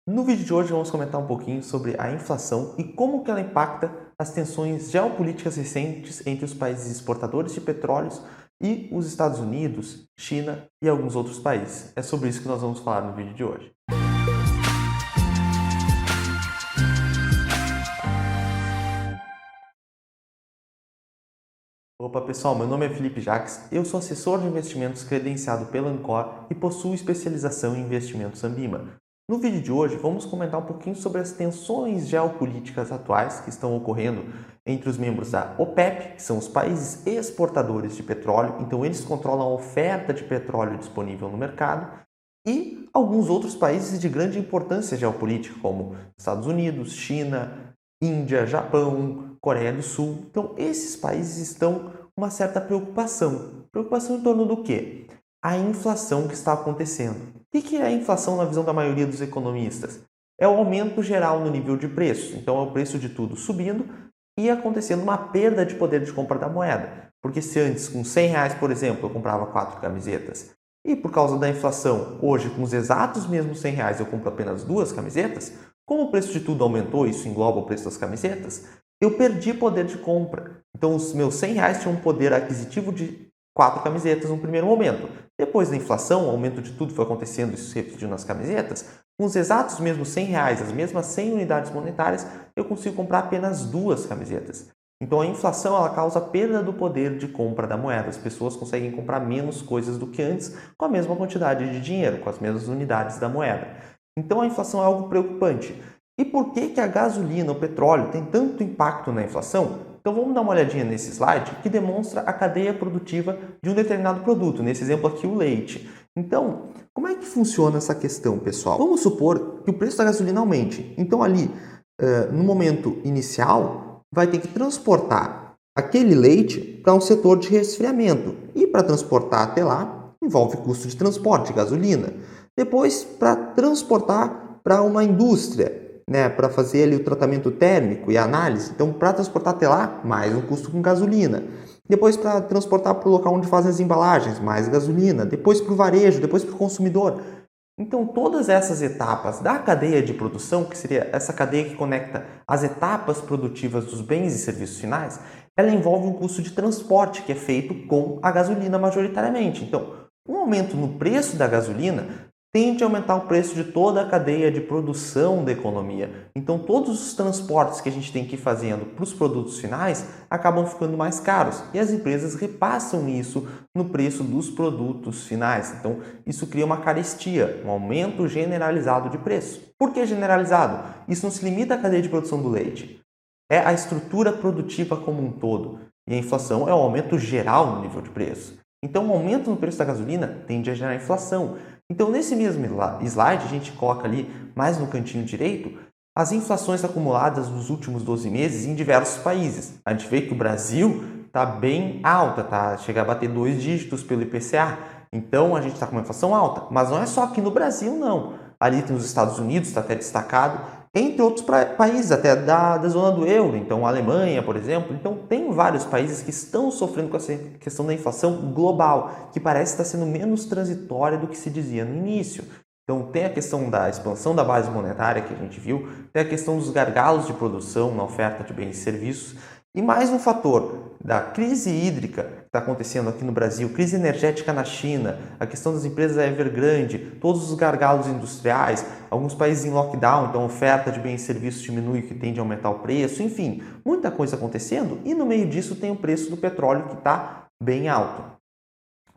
No vídeo de hoje vamos comentar um pouquinho sobre a inflação e como que ela impacta as tensões geopolíticas recentes entre os países exportadores de petróleos e os Estados Unidos, China e alguns outros países. É sobre isso que nós vamos falar no vídeo de hoje. Opa pessoal, meu nome é Felipe Jacques, eu sou assessor de investimentos credenciado pela Ancor e possuo especialização em investimentos Ambima. No vídeo de hoje vamos comentar um pouquinho sobre as tensões geopolíticas atuais que estão ocorrendo entre os membros da OPEP, que são os países exportadores de petróleo, então eles controlam a oferta de petróleo disponível no mercado, e alguns outros países de grande importância geopolítica, como Estados Unidos, China, Índia, Japão, Coreia do Sul. Então, esses países estão com uma certa preocupação. Preocupação em torno do quê? A inflação que está acontecendo. O que é a inflação na visão da maioria dos economistas? É o aumento geral no nível de preço. Então, é o preço de tudo subindo e acontecendo uma perda de poder de compra da moeda. Porque se antes, com R$ 100, por exemplo, eu comprava 4 camisetas, e por causa da inflação, hoje, com os exatos mesmos R$ 100, eu compro apenas 2 camisetas, como o preço de tudo aumentou, isso engloba o preço das camisetas, eu perdi poder de compra. Então, os meus R$ 100 tinham um poder aquisitivo de 4 camisetas no primeiro momento. Depois da inflação, o aumento de tudo foi acontecendo, isso se refletiu nas camisetas, com os exatos mesmos R$ 100, as mesmas 100 unidades monetárias, eu consigo comprar apenas 2 camisetas. Então a inflação ela causa perda do poder de compra da moeda. As pessoas conseguem comprar menos coisas do que antes com a mesma quantidade de dinheiro, com as mesmas unidades da moeda. Então a inflação é algo preocupante. E por que a gasolina, o petróleo, tem tanto impacto na inflação? Então vamos dar uma olhadinha nesse slide que demonstra a cadeia produtiva de um determinado produto, nesse exemplo aqui o leite. Então, como é que funciona essa questão, pessoal? Vamos supor que o preço da gasolina aumente. Então ali, no momento inicial, vai ter que transportar aquele leite para um setor de resfriamento. E para transportar até lá, envolve custo de transporte, gasolina. Depois, para transportar para uma indústria, para fazer ali o tratamento térmico e a análise. Então, para transportar até lá, mais um custo com gasolina. Depois, para transportar para o local onde fazem as embalagens, mais gasolina. Depois, para o varejo, depois para o consumidor. Então, todas essas etapas da cadeia de produção, que seria essa cadeia que conecta as etapas produtivas dos bens e serviços finais, ela envolve um custo de transporte que é feito com a gasolina majoritariamente. Então, um aumento no preço da gasolina tende a aumentar o preço de toda a cadeia de produção da economia. Então, todos os transportes que a gente tem que ir fazendo para os produtos finais acabam ficando mais caros e as empresas repassam isso no preço dos produtos finais. Então, isso cria uma carestia, um aumento generalizado de preço. Por que generalizado? Isso não se limita à cadeia de produção do leite. É a estrutura produtiva como um todo. E a inflação é o aumento geral no nível de preço. Então, o aumento no preço da gasolina tende a gerar inflação. Então, nesse mesmo slide, a gente coloca ali, mais no cantinho direito, as inflações acumuladas nos últimos 12 meses em diversos países. A gente vê que o Brasil está bem alta, chega a bater 2 dígitos pelo IPCA. Então, a gente está com uma inflação alta. Mas não é só aqui no Brasil, não. Ali tem os Estados Unidos, está até destacado, entre outros países, até da zona do euro, então a Alemanha, por exemplo. Então, tem vários países que estão sofrendo com essa questão da inflação global, que parece estar sendo menos transitória do que se dizia no início. Então, tem a questão da expansão da base monetária que a gente viu, tem a questão dos gargalos de produção na oferta de bens e serviços, e mais um fator da crise hídrica que está acontecendo aqui no Brasil, crise energética na China, a questão das empresas da Evergrande, todos os gargalos industriais, alguns países em lockdown, então a oferta de bens e serviços diminui, que tende a aumentar o preço, enfim, muita coisa acontecendo e no meio disso tem o preço do petróleo que está bem alto.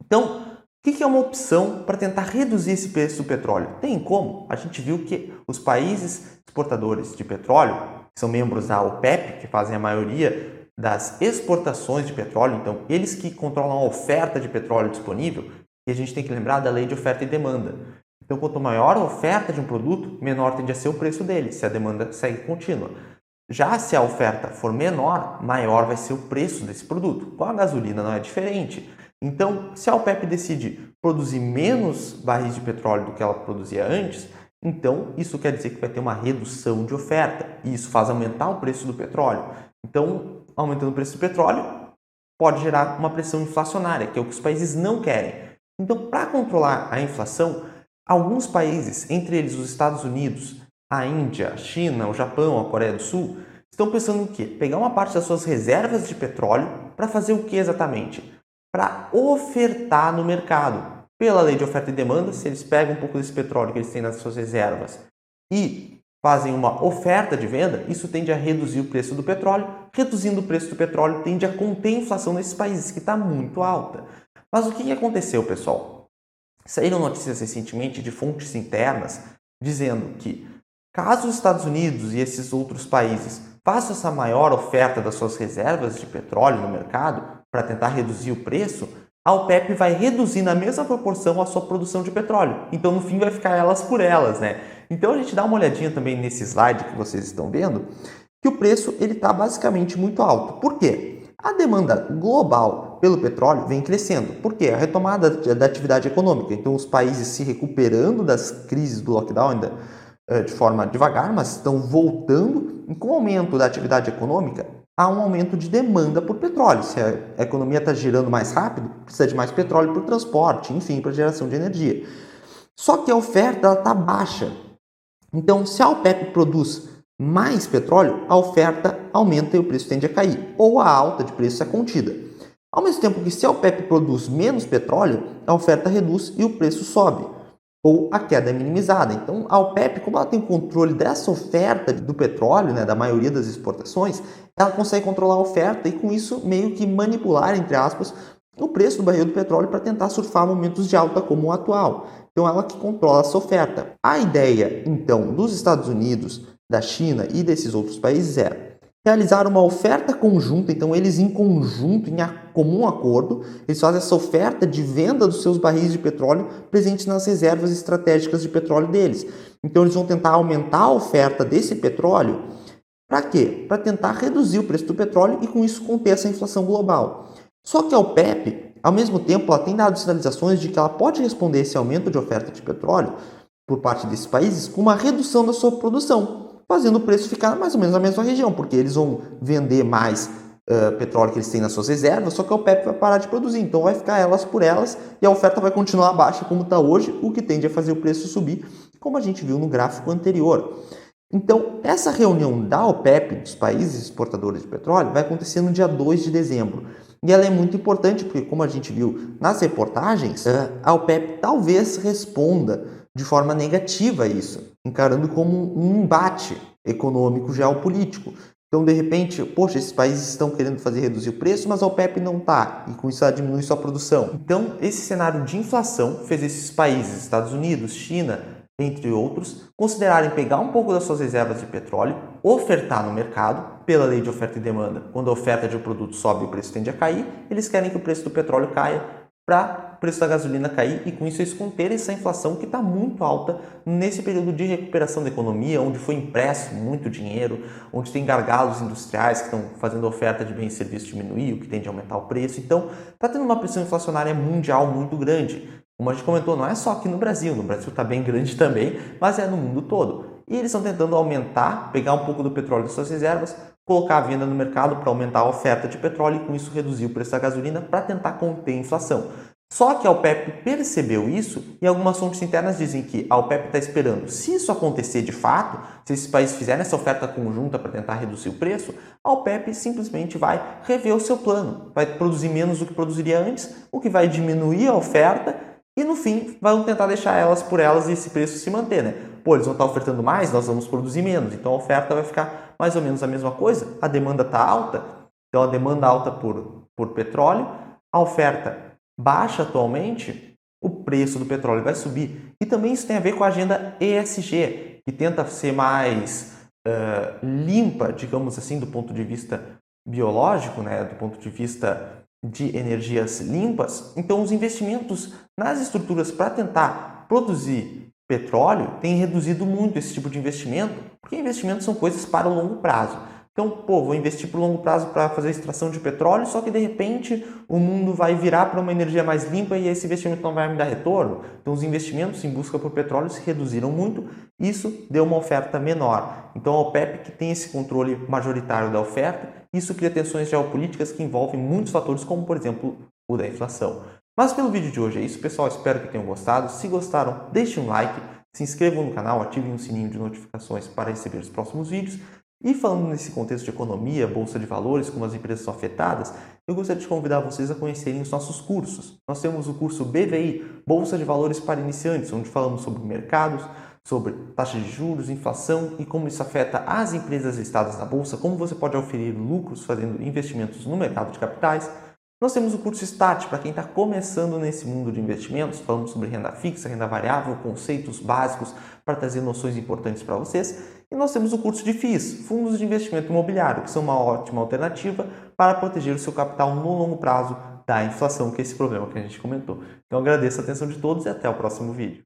Então, o que é uma opção para tentar reduzir esse preço do petróleo? Tem como? A gente viu que os países exportadores de petróleo, que são membros da OPEP, que fazem a maioria das exportações de petróleo, então eles que controlam a oferta de petróleo disponível, e a gente tem que lembrar da lei de oferta e demanda. Então, quanto maior a oferta de um produto, menor tende a ser o preço dele, se a demanda segue contínua. Já se a oferta for menor, maior vai ser o preço desse produto. Com a gasolina não é diferente. Então, se a OPEP decide produzir menos barris de petróleo do que ela produzia antes, então isso quer dizer que vai ter uma redução de oferta e isso faz aumentar o preço do petróleo. Então, aumentando o preço do petróleo, pode gerar uma pressão inflacionária, que é o que os países não querem. Então, para controlar a inflação, alguns países, entre eles os Estados Unidos a Índia, a China, o Japão, a Coreia do Sul, estão pensando em quê? Pegar uma parte das suas reservas de petróleo para fazer o que exatamente? Para ofertar no mercado. Pela lei de oferta e demanda, se eles pegam um pouco desse petróleo que eles têm nas suas reservas e fazem uma oferta de venda, isso tende a reduzir o preço do petróleo. Reduzindo o preço do petróleo, tende a conter a inflação nesses países, que está muito alta. Mas o que aconteceu, pessoal? Saíram notícias recentemente de fontes internas dizendo que, caso os Estados Unidos e esses outros países façam essa maior oferta das suas reservas de petróleo no mercado para tentar reduzir o preço, a OPEP vai reduzir na mesma proporção a sua produção de petróleo. Então, no fim, vai ficar elas por elas, né? Então, a gente dá uma olhadinha também nesse slide que vocês estão vendo, que o preço está basicamente muito alto. Por quê? A demanda global pelo petróleo vem crescendo. Por quê? A retomada da atividade econômica. Então, os países se recuperando das crises do lockdown ainda de forma devagar, mas estão voltando. E com o aumento da atividade econômica, há um aumento de demanda por petróleo. Se a economia está girando mais rápido, precisa de mais petróleo para o transporte, enfim, para a geração de energia. Só que a oferta está baixa. Então, se a OPEP produz mais petróleo, a oferta aumenta e o preço tende a cair, ou a alta de preço é contida. Ao mesmo tempo que se a OPEP produz menos petróleo, a oferta reduz e o preço sobe, ou a queda é minimizada. Então, a OPEP, como ela tem controle dessa oferta do petróleo, né, da maioria das exportações, ela consegue controlar a oferta e, com isso, meio que manipular, entre aspas, o preço do barril do petróleo para tentar surfar momentos de alta como o atual. Então, ela que controla essa oferta. A ideia, então, dos Estados Unidos, da China e desses outros países é realizar uma oferta conjunta. Então, eles em conjunto, em comum acordo, eles fazem essa oferta de venda dos seus barris de petróleo presentes nas reservas estratégicas de petróleo deles. Então, eles vão tentar aumentar a oferta desse petróleo. Para quê? Para tentar reduzir o preço do petróleo e, com isso, conter essa inflação global. Só que a OPEP, ao mesmo tempo, ela tem dado sinalizações de que ela pode responder esse aumento de oferta de petróleo por parte desses países com uma redução da sua produção, fazendo o preço ficar mais ou menos na mesma região, porque eles vão vender mais petróleo que eles têm nas suas reservas, só que a OPEP vai parar de produzir, então vai ficar elas por elas e a oferta vai continuar baixa como está hoje, o que tende a fazer o preço subir, como a gente viu no gráfico anterior. Então, essa reunião da OPEP, dos países exportadores de petróleo, vai acontecer no dia 2 de dezembro. E ela é muito importante porque, como a gente viu nas reportagens, a OPEP talvez responda de forma negativa a isso, encarando como um embate econômico geopolítico. Então, de repente, poxa, esses países estão querendo fazer reduzir o preço, mas a OPEP não está, e com isso ela diminui sua produção. Então, esse cenário de inflação fez esses países, Estados Unidos, China, entre outros, considerarem pegar um pouco das suas reservas de petróleo, ofertar no mercado, pela lei de oferta e demanda. Quando a oferta de um produto sobe, o preço tende a cair, eles querem que o preço do petróleo caia para o preço da gasolina cair e, com isso, eles conterem essa inflação que está muito alta nesse período de recuperação da economia, onde foi impresso muito dinheiro, onde tem gargalos industriais que estão fazendo a oferta de bens e serviços diminuir, o que tende a aumentar o preço. Então, está tendo uma pressão inflacionária mundial muito grande. Como a gente comentou, não é só aqui no Brasil está bem grande também, mas é no mundo todo. E eles estão tentando aumentar, pegar um pouco do petróleo das suas reservas, colocar a venda no mercado para aumentar a oferta de petróleo e, com isso, reduzir o preço da gasolina para tentar conter a inflação. Só que a OPEP percebeu isso e algumas fontes internas dizem que a OPEP está esperando. Se isso acontecer de fato, se esses países fizerem essa oferta conjunta para tentar reduzir o preço, a OPEP simplesmente vai rever o seu plano, vai produzir menos do que produziria antes, o que vai diminuir a oferta e, no fim, vão tentar deixar elas por elas e esse preço se manter, né? Pô, eles vão estar ofertando mais, nós vamos produzir menos. Então, a oferta vai ficar mais ou menos a mesma coisa. A demanda está alta, então a demanda alta por petróleo, a oferta baixa atualmente, o preço do petróleo vai subir. E também isso tem a ver com a agenda ESG, que tenta ser mais limpa, digamos assim, do ponto de vista biológico, né? Do ponto de vista de energias limpas. Então, os investimentos nas estruturas para tentar produzir petróleo têm reduzido muito esse tipo de investimento, porque investimentos são coisas para o longo prazo. Então, vou investir por longo prazo para fazer extração de petróleo, só que de repente o mundo vai virar para uma energia mais limpa e esse investimento não vai me dar retorno. Então, os investimentos em busca por petróleo se reduziram muito, isso deu uma oferta menor. Então, a OPEP, que tem esse controle majoritário da oferta, isso cria tensões geopolíticas que envolvem muitos fatores, como por exemplo o da inflação. Mas pelo vídeo de hoje é isso, pessoal. Espero que tenham gostado. Se gostaram, deixem um like. Se inscrevam no canal, ativem o sininho de notificações para receber os próximos vídeos. E falando nesse contexto de economia, bolsa de valores, como as empresas são afetadas, eu gostaria de convidar vocês a conhecerem os nossos cursos. Nós temos o curso BVI, Bolsa de Valores para Iniciantes, onde falamos sobre mercados, sobre taxas de juros, inflação e como isso afeta as empresas listadas na bolsa, como você pode oferir lucros fazendo investimentos no mercado de capitais. Nós temos o curso START, para quem está começando nesse mundo de investimentos, falamos sobre renda fixa, renda variável, conceitos básicos para trazer noções importantes para vocês. E nós temos o curso de FIIs, Fundos de Investimento Imobiliário, que são uma ótima alternativa para proteger o seu capital no longo prazo da inflação, que é esse problema que a gente comentou. Então agradeço a atenção de todos e até o próximo vídeo.